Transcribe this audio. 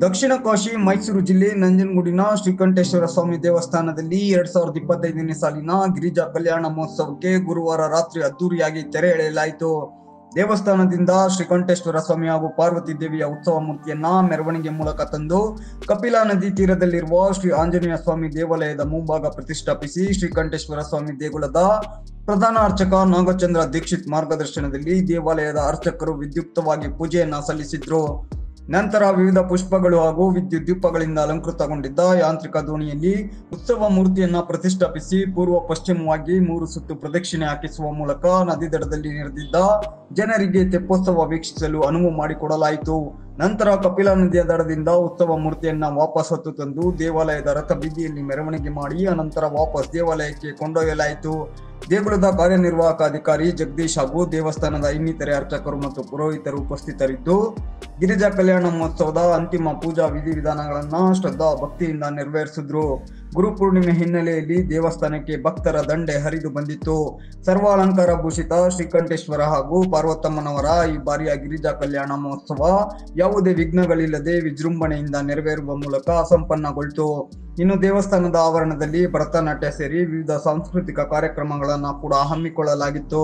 ದಕ್ಷಿಣ ಕಾಶಿ ಮೈಸೂರು ಜಿಲ್ಲೆ ನಂಜನಗೂಡಿನ ಶ್ರೀಕಂಠೇಶ್ವರ ಸ್ವಾಮಿ ದೇವಸ್ಥಾನದಲ್ಲಿ 2025ನೇ ಸಾಲಿನ ಗಿರಿಜಾ ಕಲ್ಯಾಣ ಮಹೋತ್ಸವಕ್ಕೆ ಗುರುವಾರ ರಾತ್ರಿ ಅದ್ದೂರಿಯಾಗಿ ತೆರೆ ಎಳೆಯಲಾಯಿತು. ದೇವಸ್ಥಾನದಿಂದ ಶ್ರೀಕಂಠೇಶ್ವರ ಸ್ವಾಮಿ ಹಾಗೂ ಪಾರ್ವತಿ ದೇವಿಯ ಉತ್ಸವ ಮೂರ್ತಿಯನ್ನ ಮೆರವಣಿಗೆ ಮೂಲಕ ತಂದು ಕಪಿಲಾ ನದಿ ತೀರದಲ್ಲಿರುವ ಶ್ರೀ ಆಂಜನೇಯ ಸ್ವಾಮಿ ದೇವಾಲಯದ ಮುಂಭಾಗ ಪ್ರತಿಷ್ಠಾಪಿಸಿ ಶ್ರೀಕಂಠೇಶ್ವರ ಸ್ವಾಮಿ ದೇಗುಲದ ಪ್ರಧಾನ ಅರ್ಚಕ ನಾಗಚಂದ್ರ ದೀಕ್ಷಿತ್ ಮಾರ್ಗದರ್ಶನದಲ್ಲಿ ದೇವಾಲಯದ ಅರ್ಚಕರು ವಿದ್ಯುಕ್ತವಾಗಿ ಪೂಜೆಯನ್ನ ಸಲ್ಲಿಸಿದ್ರು. ನಂತರ ವಿವಿಧ ಪುಷ್ಪಗಳು ಹಾಗೂ ವಿದ್ಯುತ್ ದೀಪಗಳಿಂದ ಅಲಂಕೃತಗೊಂಡಿದ್ದ ಯಾಂತ್ರಿಕ ದೋಣಿಯಲ್ಲಿ ಉತ್ಸವ ಮೂರ್ತಿಯನ್ನ ಪ್ರತಿಷ್ಠಾಪಿಸಿ ಪೂರ್ವ ಪಶ್ಚಿಮವಾಗಿ 3 ಸುತ್ತು ಪ್ರದಕ್ಷಿಣೆ ಹಾಕಿಸುವ ಮೂಲಕ ನದಿ ದಡದಲ್ಲಿ ನೆರೆದಿದ್ದ ಜನರಿಗೆ ತೆಪ್ಪೋತ್ಸವ ವೀಕ್ಷಿಸಲು ಅನುವು ಮಾಡಿಕೊಡಲಾಯಿತು. ನಂತರ ಕಪಿಲಾ ನದಿಯ ದಡದಿಂದ ಉತ್ಸವ ಮೂರ್ತಿಯನ್ನ ವಾಪಸ್ ಹೊತ್ತು ತಂದು ದೇವಾಲಯದ ರಥ ಬೀದಿಯಲ್ಲಿ ಮೆರವಣಿಗೆ ಮಾಡಿ ಅನಂತರ ವಾಪಸ್ ದೇವಾಲಯಕ್ಕೆ ಕೊಂಡೊಯ್ಯಲಾಯಿತು. ದೇಗುಲದ ಕಾರ್ಯನಿರ್ವಾಹಕ ಅಧಿಕಾರಿ ಜಗದೀಶ್ ಹಾಗೂ ದೇವಸ್ಥಾನದ ಇನ್ನಿತರೆ ಅರ್ಚಕರು ಮತ್ತು ಪುರೋಹಿತರು ಉಪಸ್ಥಿತರಿದ್ದು ಗಿರಿಜಾ ಕಲ್ಯಾಣ ಮಹೋತ್ಸವದ ಅಂತಿಮ ಪೂಜಾ ವಿಧಿವಿಧಾನಗಳನ್ನ ಶ್ರದ್ಧಾ ಭಕ್ತಿಯಿಂದ ನೆರವೇರಿಸಿದ್ರು. ಗುರುಪೂರ್ಣಿಮೆ ಹಿನ್ನೆಲೆಯಲ್ಲಿ ದೇವಸ್ಥಾನಕ್ಕೆ ಭಕ್ತರ ದಂಡೆ ಹರಿದು ಬಂದಿತ್ತು. ಸರ್ವಾಲಂಕಾರ ಭೂಷಿತ ಶ್ರೀಕಂಠೇಶ್ವರ ಹಾಗೂ ಪಾರ್ವತಮ್ಮನವರ ಈ ಬಾರಿಯ ಗಿರಿಜಾ ಕಲ್ಯಾಣ ಮಹೋತ್ಸವ ಯಾವುದೇ ವಿಘ್ನಗಳಿಲ್ಲದೆ ವಿಜೃಂಭಣೆಯಿಂದ ನೆರವೇರುವ ಮೂಲಕ ಸಂಪನ್ನಗೊಳ್ತು. ಇನ್ನು ದೇವಸ್ಥಾನದ ಆವರಣದಲ್ಲಿ ಭರತನಾಟ್ಯ ಸೇರಿ ವಿವಿಧ ಸಾಂಸ್ಕೃತಿಕ ಕಾರ್ಯಕ್ರಮಗಳನ್ನ ಕೂಡ ಹಮ್ಮಿಕೊಳ್ಳಲಾಗಿತ್ತು.